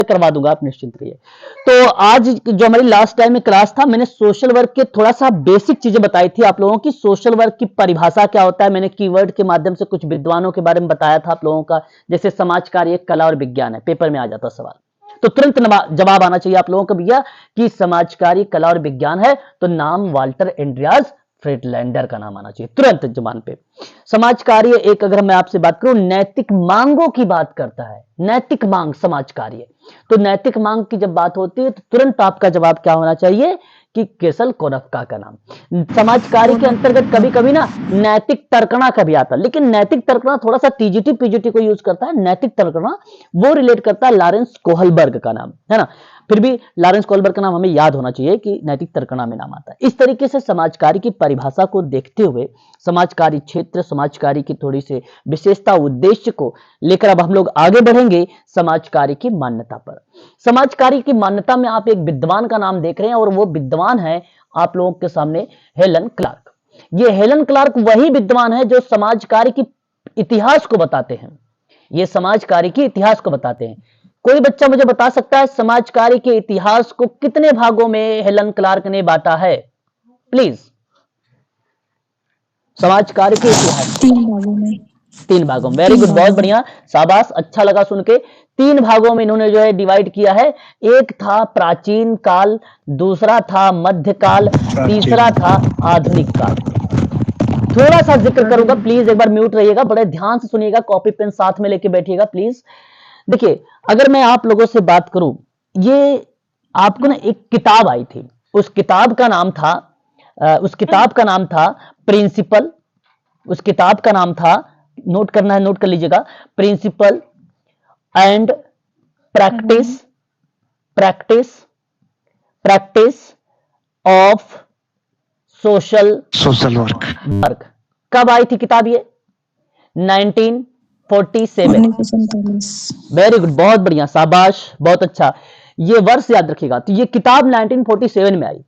करवा दूंगा, आप निश्चिंत रहिए। तो आज जो हमारी लास्ट टाइम में क्लास था, मैंने सोशल वर्क के थोड़ा सा बेसिक चीजें बताई थी आप लोगों की। सोशल वर्क की परिभाषा क्या होता है, मैंने कीवर्ड के माध्यम से कुछ विद्वानों के बारे में बताया था आप लोगों का, जैसे समाज कार्य, कला और विज्ञान है, पेपर में आ जाता सवाल, तो तुरंत जवाब आना चाहिए आप लोगों को भैया कि समाज कार्य, कला और विज्ञान है तो नाम वाल्टर एंड्रियास फ्रीडलैंडर का नाम आना चाहिए तुरंत जबान पे। समाज कार्य एक, अगर मैं आपसे बात करूं, नैतिक मांगों की बात करता है, नैतिक मांग समाज कार्य। तो नैतिक मांग की जब बात होती है तो तुरंत आपका जवाब क्या होना चाहिए कि केसल कोरफका का नाम। समाज कार्य के अंतर्गत कभी कभी ना नैतिक तर्कणा का भी आता है, लेकिन नैतिक तर्कणा थोड़ा सा टीजीटी पीजीटी को यूज करता है। नैतिक तर्कणा वो रिलेट करता है लॉरेंस कोहलबर्ग का नाम, है ना। फिर भी लॉरेंस कोहलबर्ग का नाम हमें याद होना चाहिए कि नैतिक तर्कणा में नाम आता है। इस तरीके से समाज कार्य की परिभाषा को देखते हुए समाज कार्य क्षेत्र, समाज कार्य की थोड़ी सी विशेषता, उद्देश्य को लेकर अब हम लोग आगे बढ़ेंगे समाज कार्य की मान्यता पर। समाज कार्य की मान्यता में आप एक विद्वान का नाम देख रहे हैं, और वो विद्वान है आप लोगों के सामने हेलन क्लार्क। ये हेलन क्लार्क वही विद्वान है जो समाज कार्य की इतिहास को बताते हैं। ये समाज कार्य की इतिहास को बताते हैं। कोई बच्चा मुझे बता सकता है समाज कार्य के इतिहास को कितने भागों में हेलन क्लार्क ने बांटा है? प्लीज। समाज कार्य के इतिहास 3 भागों में। 3 भागों में। वेरी गुड, बहुत बढ़िया, शाबाश, अच्छा लगा सुन के। 3 भागों में इन्होंने जो है डिवाइड किया है। एक था प्राचीन काल, दूसरा था मध्यकाल, तीसरा था आधुनिक काल। थोड़ा सा जिक्र करूंगा, प्लीज एक बार म्यूट रहिएगा, बड़े ध्यान से सुनिएगा, कॉपी पेन साथ में लेके बैठिएगा प्लीज। देखिए, अगर मैं आप लोगों से बात करूं, ये आपको ना एक किताब आई थी, उस किताब का नाम था प्रिंसिपल। उस किताब का नाम था, नोट करना है, नोट कर लीजिएगा, principle and practice practice practice of social work. कब आई थी किताब ये? 1947। वेरी गुड, बहुत बढ़िया, शाबाश, बहुत अच्छा, ये वर्ष याद रखिएगा। तो ये किताब 1947 में आई।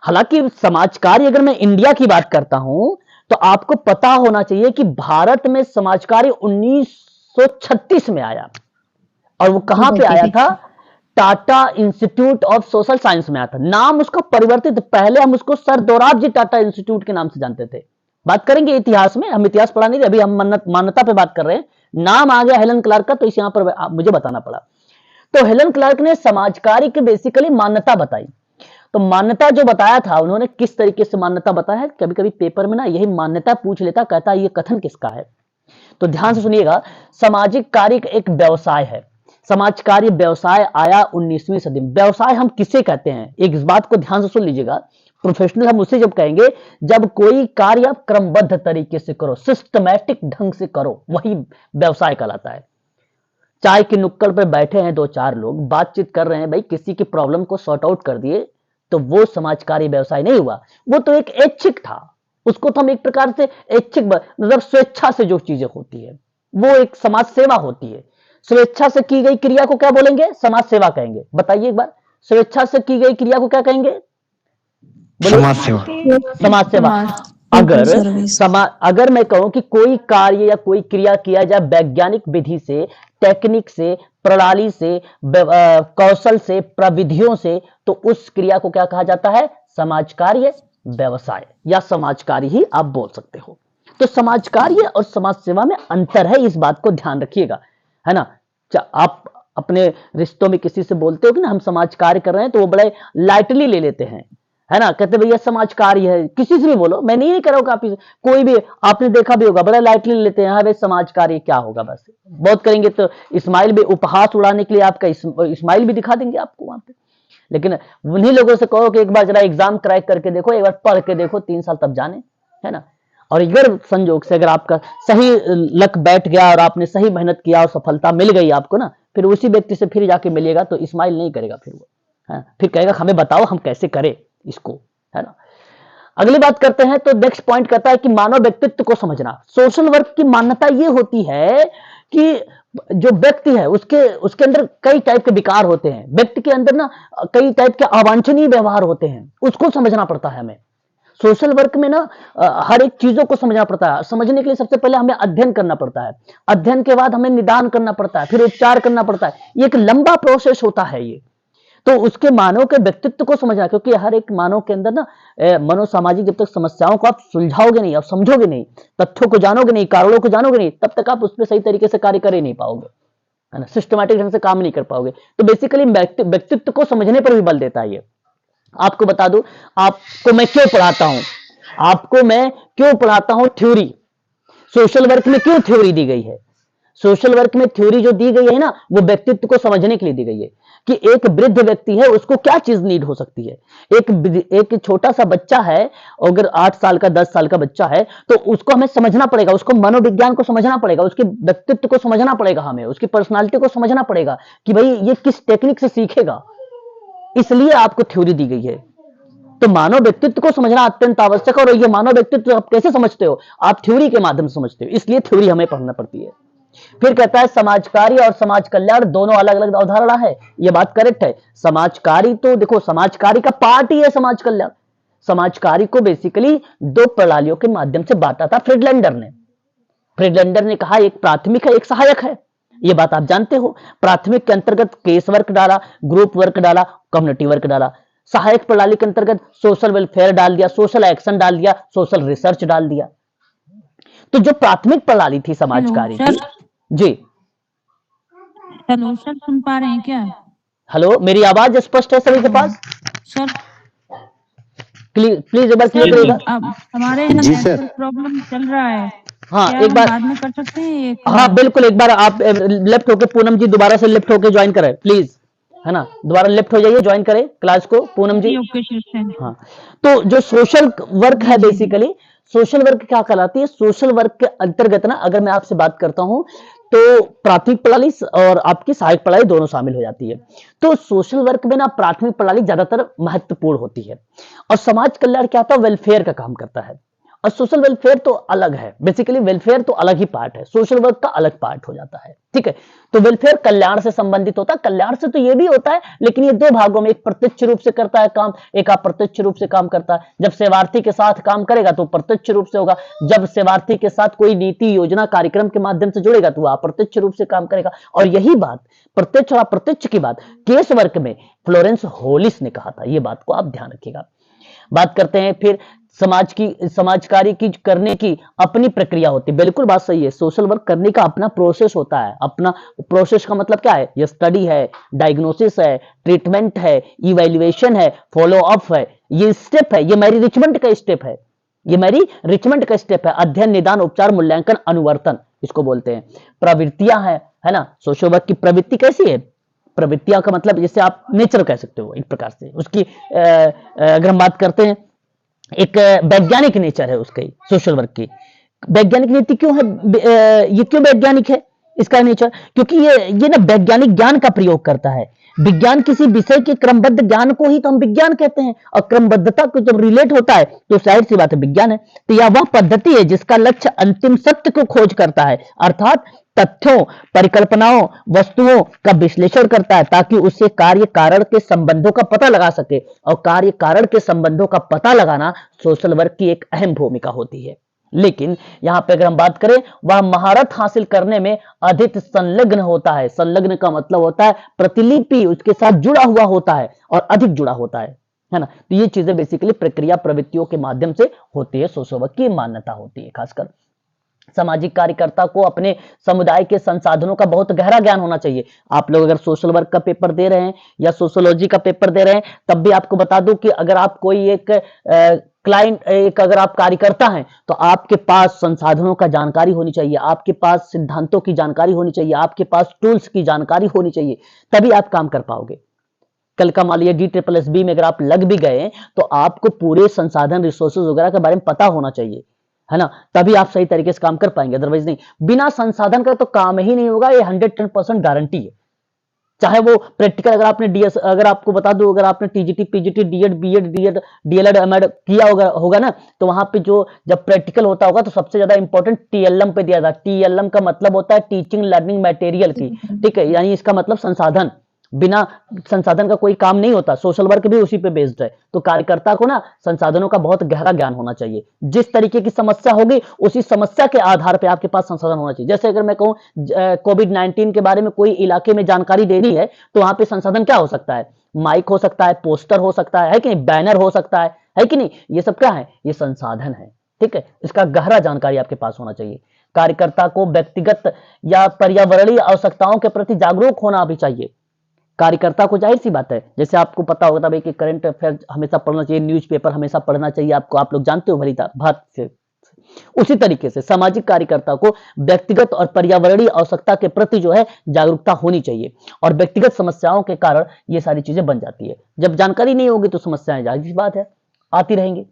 हालांकि समाज कार्य, अगर मैं इंडिया की बात करता हूं तो आपको पता होना चाहिए कि भारत में समाज कार्य 1936 में आया, और वो कहां पे आया था? Tata institute of social science में आया था। नाम उसका परिवर्तित, पहले हम उसको सर दोराबजी टाटा इंस्टीट्यूट के नाम से जानते थे। बात करेंगे इतिहास में, हम इतिहास पढ़ा नहीं रहे, अभी हम मान्यता पे बात कर रहे हैं। नाम आ गया हेलन क्लार्क का, तो इस यहां पर मुझे बताना पड़ा। तो हेलन क्लार्क ने समाज कार्य की बेसिकली मान्यता बताई। तो मान्यता जो बताया था उन्होंने, किस तरीके से मान्यता बताया है, कभी कभी पेपर में ना यही मान्यता पूछ लेता, कहता ये कथन किसका है। तो ध्यान से सुनिएगा, सामाजिक कार्य एक व्यवसाय है। समाज कार्य व्यवसाय आया 19वीं सदी में। व्यवसाय हम किसे कहते हैं, एक इस बात को ध्यान से सुन लीजिएगा। प्रोफेशनल हम उसे जब कहेंगे जब कोई कार्य आप क्रमबद्ध तरीके से करो, सिस्टमैटिक ढंग से करो, वही व्यवसाय कहलाता है। चाय की नुक्कड़ पर बैठे हैं 2-4 लोग, बातचीत कर रहे हैं, भाई किसी की प्रॉब्लम को सॉर्ट आउट कर दिए, तो वो समाज कार्य व्यवसाय नहीं हुआ, वो तो एक ऐच्छिक था। उसको तो हम एक प्रकार से ऐच्छिक, मतलब स्वेच्छा से जो चीजें होती है वो एक समाज सेवा होती है। स्वेच्छा से की गई क्रिया को क्या बोलेंगे? समाज सेवा कहेंगे। बताइए एक बार, स्वेच्छा से की गई क्रिया को क्या कहेंगे? समाज सेवा। समाज सेवा। अगर मैं कहूं कि कोई कार्य या कोई क्रिया किया जाए वैज्ञानिक विधि से, टेक्निक से, प्रणाली से, कौशल से, प्रविधियों से, तो उस क्रिया को क्या कहा जाता है? समाज कार्य व्यवसाय, या समाज कार्य ही आप बोल सकते हो। तो समाज कार्य और समाज सेवा में अंतर है, इस बात को ध्यान रखिएगा, है ना। आप अपने रिश्तों में किसी से बोलते हो कि ना हम समाज कार्य कर रहे हैं, तो वो बड़े लाइटली ले लेते हैं, है ना, कहते भैया समाज कार्य है। किसी से भी बोलो, मैं नहीं कह रहा हूं, कोई भी आपने देखा भी होगा, बड़ा लाइटली लेते हैं, हाँ भाई समाज कार्य क्या होगा, बस बहुत करेंगे तो इस्माइल भी, उपहास उड़ाने के लिए आपका इस्माइल भी दिखा देंगे आपको वहां पे। लेकिन उन्हीं लोगों से कहो कि एक बार जरा एग्जाम क्रैक करके देखो, एक बार पढ़ के देखो, 3 साल तब जाने, है ना। और अगर संजोग से अगर आपका सही लक बैठ गया और आपने सही मेहनत किया और सफलता मिल गई आपको ना, फिर उसी व्यक्ति से फिर जाके मिलेगा तो इस्माइल नहीं करेगा, फिर वो, है, फिर कहेगा हमें बताओ हम कैसे करें इसको, है ना। अगली बात करते हैं, तो नेक्स्ट पॉइंट कहता है कि मानव व्यक्तित्व को समझना। सोशल वर्क की मान्यता यह होती है कि जो व्यक्ति है उसके अंदर कई टाइप के विकार होते हैं, व्यक्ति के अंदर ना कई टाइप के अवांछनीय व्यवहार होते हैं, उसको समझना पड़ता है हमें। सोशल वर्क में ना हर एक चीजों को समझना पड़ता है। समझने के लिए सबसे पहले हमें अध्ययन करना पड़ता है, अध्ययन के बाद हमें निदान करना पड़ता है, फिर उपचार करना पड़ता है। ये एक लंबा प्रोसेस होता है ये। तो उसके मानव के व्यक्तित्व को समझना, क्योंकि हर एक मानव के अंदर ना मनोसामाजिक, जब तक समस्याओं को आप सुलझाओगे नहीं, आप समझोगे नहीं, तथ्यों को जानोगे नहीं, कारणों को जानोगे नहीं, तब तक आप उस पर सही तरीके से कार्य कर ही नहीं पाओगे, है ना, सिस्टमैटिक ढंग से काम नहीं कर पाओगे। तो बेसिकली व्यक्तित्व को समझने पर भी बल देता है ये। आपको बता दूं, आपको मैं क्यों पढ़ाता हूं, आपको मैं क्यों पढ़ाता हूं, थ्योरी, सोशल वर्क में क्यों थ्योरी दी गई है। सोशल वर्क में थ्योरी जो दी गई है ना, वो व्यक्तित्व को समझने के लिए दी गई है कि एक वृद्ध व्यक्ति है, उसको क्या चीज नीड हो सकती है। एक छोटा सा बच्चा है, अगर 8 साल का 10 साल का बच्चा है, तो उसको हमें समझना पड़ेगा, उसको मनोविज्ञान को समझना पड़ेगा, उसके व्यक्तित्व को समझना पड़ेगा, हमें उसकी पर्सनालिटी को समझना पड़ेगा कि भाई ये किस टेक्निक से सीखेगा। इसलिए आपको थ्योरी दी गई है। तो मानव व्यक्तित्व को समझना अत्यंत आवश्यक है। और ये मानव व्यक्तित्व आप कैसे समझते हो, आप थ्योरी के माध्यम से समझते हो, इसलिए थ्योरी हमें पढ़ना पड़ती है। फिर कहता है समाज कार्य और समाज कल्याण दोनों अलग अलग अवधारणा है। यह बात करेक्ट है। समाज कार्य तो देखो, समाज कार्य का पार्ट ही है समाज कल्याण। समाज कार्य को बेसिकली 2 प्रणालियों के माध्यम से बांटा था फ्रीडलैंडर ने। फ्रीडलैंडर ने कहा एक प्राथमिक है, एक सहायक है। ये बात आप जानते हो। प्राथमिक के अंतर्गत केस वर्क डाला, ग्रुप वर्क डाला, कम्युनिटी वर्क डाला। सहायक प्रणाली के अंतर्गत सोशल वेलफेयर डाल दिया, सोशल एक्शन डाल दिया, सोशल रिसर्च डाल दिया। तो जो प्राथमिक प्रणाली थी समाज कार्य की, जी हेलो सर, सुन पा रहे हैं क्या? हेलो, मेरी आवाज स्पष्ट है सभी के पास? सर प्लीज एक बार क्लियर करिएगा। अब हमारे यहाँ नेटवर्क प्रॉब्लम चल रहा है। हाँ, क्या एक बार बाद में कर सकते हैं? हाँ बिल्कुल, एक बार आप लेफ्ट होके, पूनम जी दोबारा से लेफ्ट होके ज्वाइन करें प्लीज, है ना, दोबारा लेफ्ट हो जाइए, ज्वाइन करें क्लास को पूनम जी। Okay sir. हाँ, तो जो सोशल वर्क है बेसिकली, सोशल वर्क क्या कहलाती है, सोशल वर्क के अंतर्गत ना, अगर मैं आपसे बात करता हूं तो प्राथमिक प्रणाली और आपकी सहायक प्रणाली दोनों शामिल हो जाती है। तो सोशल वर्क में ना प्राथमिक प्रणाली ज्यादातर महत्वपूर्ण होती है, और समाज कल्याण क्या होता है, वेलफेयर का काम करता है। और सोशल वेलफेयर तो अलग है, बेसिकली वेलफेयर तो अलग ही पार्ट है, सोशल वर्क का अलग पार्ट हो जाता है, ठीक है। तो वेलफेयर कल्याण से संबंधित होता है, कल्याण से तो ये भी होता है, लेकिन ये 2 भागों में, एक प्रत्यक्ष रूप से करता है काम, एक अप्रत्यक्ष रूप से काम करता है। जब सेवार्थी के साथ काम करेगा तो प्रत्यक्ष रूप से होगा, जब सेवार्थी के साथ कोई नीति योजना कार्यक्रम के माध्यम से जुड़ेगा तो वह अप्रत्यक्ष रूप से काम करेगा। और यही बात प्रत्यक्ष और अप्रत्यक्ष की बात केस वर्क में फ्लोरेंस होलिस ने कहा था, ये बात को आप ध्यान रखिएगा। बात करते हैं फिर समाज कार्य की करने की अपनी प्रक्रिया होती है। बिल्कुल बात सही है, सोशल वर्क करने का अपना प्रोसेस होता है। अपना प्रोसेस का मतलब क्या है, ये स्टडी है, डायग्नोसिस है, ट्रीटमेंट है, इवैल्यूएशन है, फॉलो अप है, ये स्टेप है, ये मेरी रिचमेंट का स्टेप है, ये मेरी रिचमेंट का स्टेप है। अध्ययन, निदान, उपचार, मूल्यांकन, अनुवर्तन इसको बोलते हैं। प्रवृत्तियां हैं, है ना। सोशल वर्क की प्रवृत्ति कैसी है, प्रवृत्तियां का मतलब जैसे आप नेचर कह सकते हो एक प्रकार से उसकी। अगर हम बात करते हैं, एक वैज्ञानिक नेचर है उसकी, सोशल वर्क की वैज्ञानिक नीति क्यों है, ये क्यों वैज्ञानिक है इसका नेचर, क्योंकि ये ना वैज्ञानिक ज्ञान का प्रयोग करता है। विज्ञान किसी विषय के क्रमबद्ध ज्ञान को ही तो हम विज्ञान कहते हैं, और क्रमबद्धता को जब रिलेट होता है तो जाहिर सी बात है विज्ञान है। तो यह वह पद्धति है जिसका लक्ष्य अंतिम सत्य को खोज करता है, अर्थात तथ्यों, परिकल्पनाओं, वस्तुओं का विश्लेषण करता है, ताकि उससे कार्य कारण के संबंधों का पता लगा सके। और कार्य कारण के संबंधों का पता लगाना सोशल वर्क की एक अहम भूमिका होती है। लेकिन यहां पे अगर हम बात करें, वह महारत हासिल करने में अधिक संलग्न होता है। संलग्न का मतलब होता है प्रतिलिपि उसके साथ जुड़ा हुआ होता है और अधिक जुड़ा होता है ना। तो ये चीजें बेसिकली प्रक्रिया प्रवृत्तियों के माध्यम से होती है, सोशल वर्क की मान्यता होती है। खासकर सामाजिक कार्यकर्ता को अपने समुदाय के संसाधनों का बहुत गहरा ज्ञान होना चाहिए। आप लोग अगर सोशल वर्क का पेपर दे रहे हैं या सोशियोलॉजी का पेपर दे रहे हैं, तब भी आपको बता दूं कि अगर आप कोई एक क्लाइंट, एक अगर आप कार्यकर्ता हैं, तो आपके पास संसाधनों का जानकारी होनी चाहिए, आपके पास सिद्धांतों की जानकारी होनी चाहिए, आपके पास टूल्स की जानकारी होनी चाहिए, तभी आप काम कर पाओगे। कल का मान लीजिए DSSB में अगर आप लग भी गए तो आपको पूरे संसाधन, रिसोर्सेज वगैरह के बारे में पता होना चाहिए, है ना, तभी आप सही तरीके से काम कर पाएंगे। अदरवाइज नहीं, बिना संसाधन का तो काम ही नहीं होगा, ये 110% गारंटी है। चाहे वो प्रैक्टिकल, अगर आपने डीएस, अगर आपको बता दूं, अगर आपने TGT, PGT, DEd, BEd, DElEd, MEd किया होगा ना, तो वहां पे जो जब प्रैक्टिकल होता होगा तो सबसे ज्यादा इंपॉर्टेंट TLM पे दिया जाता है। TLM का मतलब होता है टीचिंग लर्निंग मटेरियल की, ठीक है, यानी इसका मतलब संसाधन। बिना संसाधन का कोई काम नहीं होता, सोशल वर्क भी उसी पे बेस्ड है। तो कार्यकर्ता को ना संसाधनों का बहुत गहरा ज्ञान होना चाहिए। जिस तरीके की समस्या होगी उसी समस्या के आधार पे आपके पास संसाधन होना चाहिए। जैसे अगर मैं कहूं कोविड-19 के बारे में कोई इलाके में जानकारी देनी है तो वहां पे संसाधन क्या हो सकता है? माइक हो सकता है, पोस्टर हो सकता है कि नहीं, बैनर हो सकता है कि नहीं, ये सब क्या है? ये संसाधन है। ठीक है, इसका गहरा जानकारी आपके पास होना चाहिए। कार्यकर्ता को व्यक्तिगत या पर्यावरणीय आवश्यकताओं के प्रति जागरूक होना भी चाहिए। कार्यकर्ता को जाहिर सी बात है, जैसे आपको पता होगा भाई कि करंट अफेयर हमेशा पढ़ना चाहिए, न्यूज़पेपर हमेशा पढ़ना चाहिए आपको, आप लोग जानते हो भली बात से। उसी तरीके से सामाजिक कार्यकर्ता को व्यक्तिगत और पर्यावरणीय आवश्यकता के प्रति जो है जागरूकता होनी चाहिए, और व्यक्तिगत समस्याओं के कारण ये सारी चीजें बन जाती है। जब जानकारी नहीं होगी तो समस्याएं जाहिर सी बात है आती रहेंगी।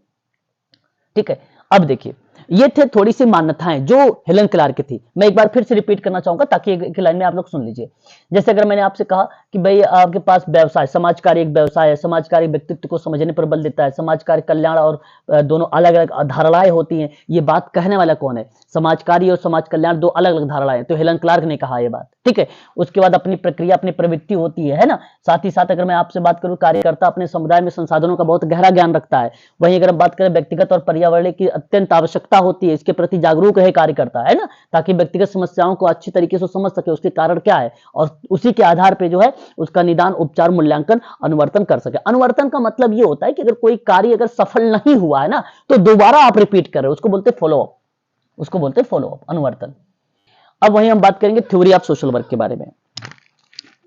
ठीक है, अब देखिए ये थे थोड़ी सी मान्यताएं जो हेलन क्लार्क की थी। मैं एक बार फिर से रिपीट करना चाहूंगा ताकि एक लाइन में आप लोग सुन लीजिए। जैसे अगर मैंने आपसे कहा कि भाई आपके पास व्यवसाय, समाज कार्य एक व्यवसाय है, समाज कार्य व्यक्तित्व को समझने पर बल देता है, समाज कार्य कल्याण और दोनों अलग अलग धारणाएं होती हैं। ये बात कहने वाला कौन है? समाज कार्य और समाज कल्याण दो अलग अलग धारणाएं हैं, तो हेलन क्लार्क ने कहा ये बात। ठीक है, उसके बाद अपनी प्रक्रिया, अपनी प्रवृत्ति होती है ना। साथ ही साथ अगर मैं आपसे बात करूं, कार्यकर्ता अपने समुदाय में संसाधनों का बहुत गहरा ज्ञान रखता है। वहीं अगर हम बात करें व्यक्तिगत और पर्यावरण की अत्यंत आवश्यकता होती है, इसके प्रति जागरूक है कार्यकर्ता, है ना, ताकि व्यक्तिगत समस्याओं को अच्छी तरीके से समझ सके, उसके कारण क्या है, और उसी के आधार पे जो है उसका निदान, उपचार, मूल्यांकन, अनुवर्तन कर सके। अनुवर्तन का मतलब ये होता है कि अगर कोई कार्य अगर सफल नहीं हुआ है ना तो दोबारा आप रिपीट कर रहे हो, उसको बोलते फॉलो अप, उसको बोलते फॉलो अप, अनुवर्तन। अब वहीं हम बात करेंगे थ्योरी ऑफ सोशल वर्क के बारे में।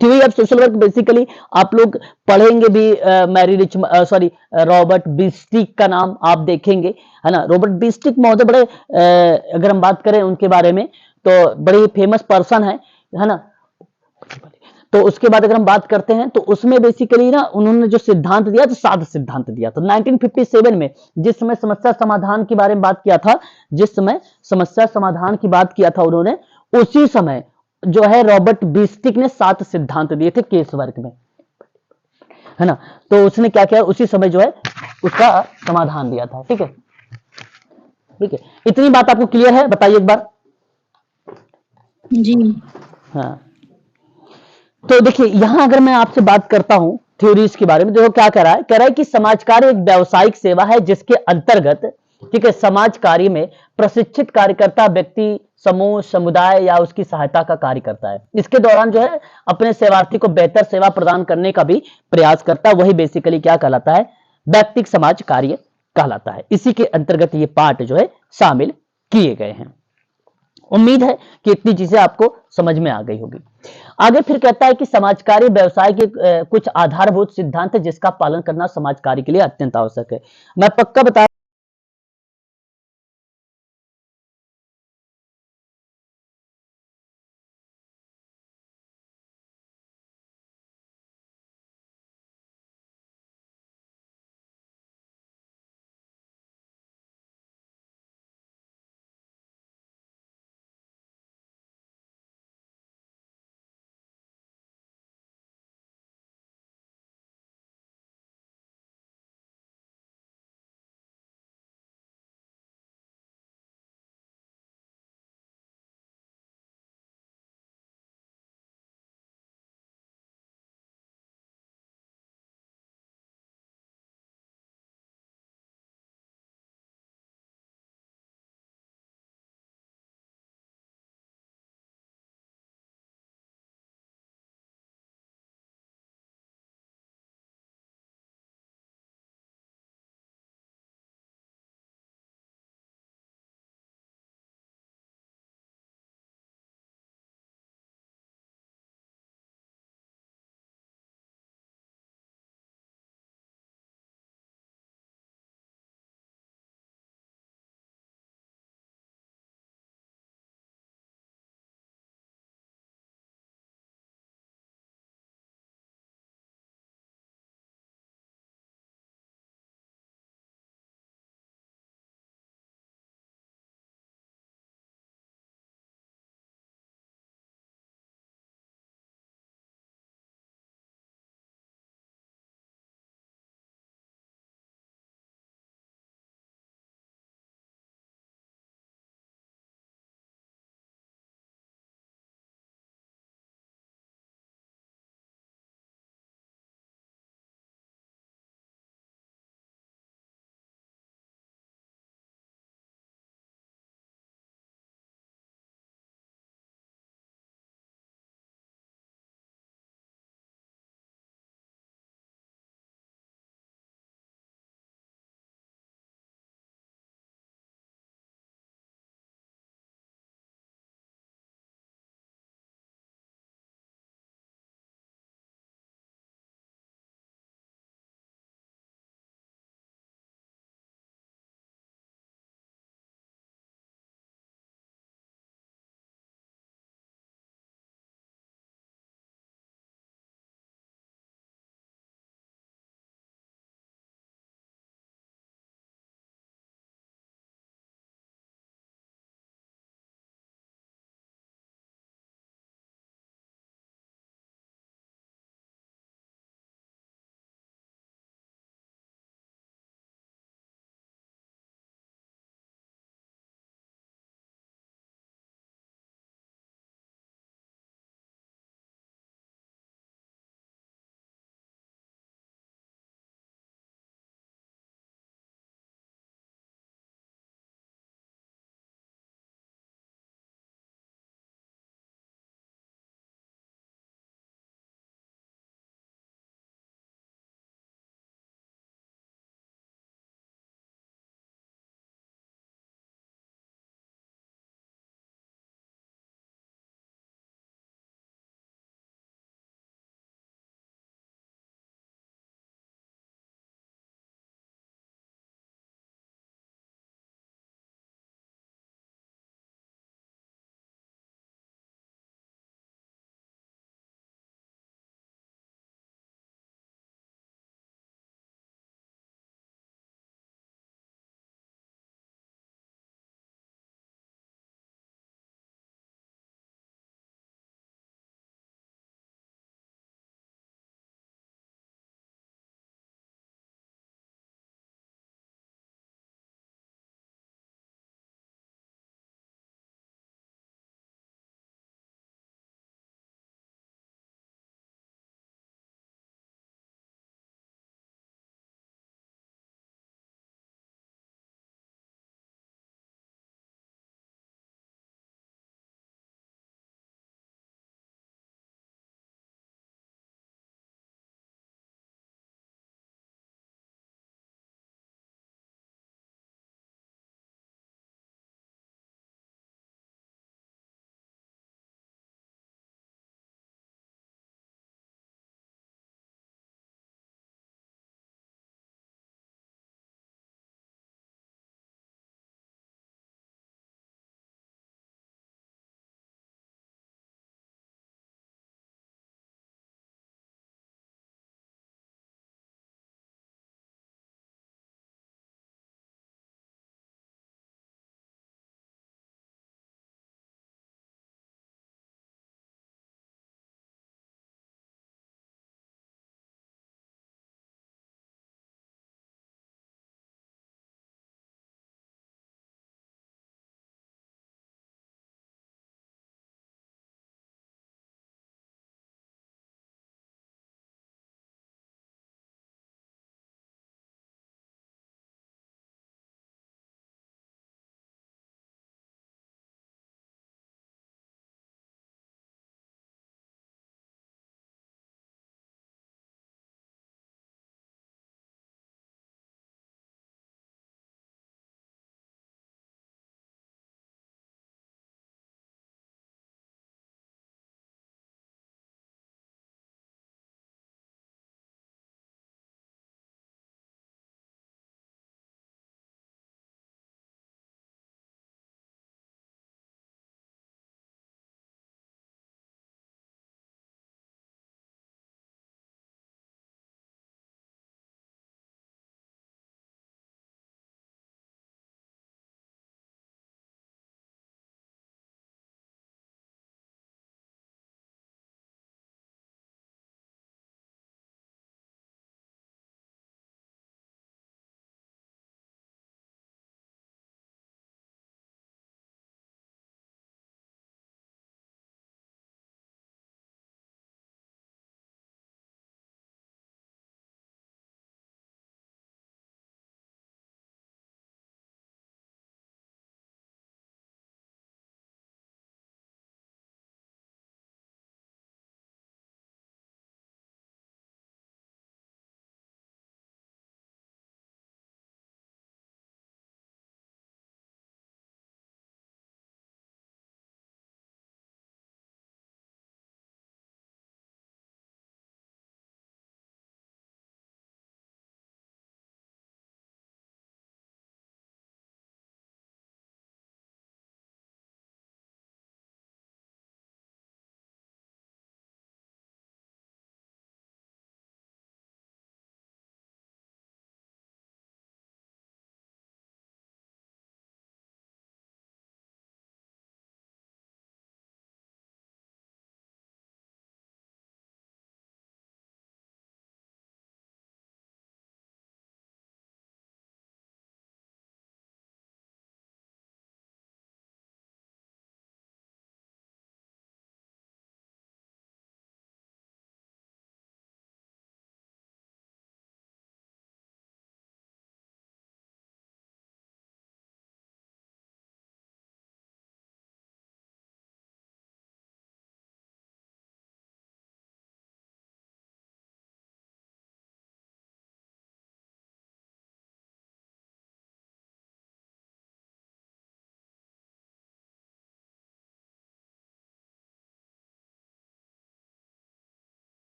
Theory of social work basically आप लोग पढ़ेंगे भी, रॉबर्ट बिस्टिक का नाम आप देखेंगे, है ना। रॉबर्ट बिस्टिक महोदय बड़े अगर हम बात करें उनके बारे में तो बड़े फेमस पर्सन है ना। तो उसके बाद अगर हम बात करते हैं तो उसमें बेसिकली ना उन्होंने जो सिद्धांत दिया तो 7 सिद्धांत दिया। तो 1957 में जिस समय समस्या समाधान के बारे में बात किया था, जिस समय समस्या समाधान की बात किया था उन्होंने, उसी समय जो है रॉबर्ट बिस्टिक ने 7 सिद्धांत दिए थे केस वर्क में, है ना। तो उसने क्या किया, उसी समय जो है उसका समाधान दिया था। ठीक है, ठीक है, इतनी बात आपको क्लियर है? बताइए एक बार। जी। हाँ, तो देखिए यहां अगर मैं आपसे बात करता हूं थ्योरीज के बारे में, देखो क्या कह रहा है कि समाज कार्य एक व्यावसायिक सेवा है जिसके अंतर्गत, ठीक है, समाज कार्य में प्रशिक्षित कार्यकर्ता व्यक्ति, समूह, समुदाय या उसकी सहायता का कार्य करता है। इसके दौरान जो है अपने सेवार्थी को बेहतर सेवा प्रदान करने का भी प्रयास करता है। वही बेसिकली क्या कहलाता है? व्यक्तिगत समाज कार्य कहलाता है। इसी के अंतर्गत ये पार्ट जो है शामिल किए गए हैं। उम्मीद है कि इतनी चीजें आपको समझ में आ गई होगी। आगे फिर कहता है कि समाज कार्य व्यवसाय के कुछ आधारभूत सिद्धांत है जिसका पालन करना समाज कार्य के लिए अत्यंत आवश्यक है। मैं पक्का बता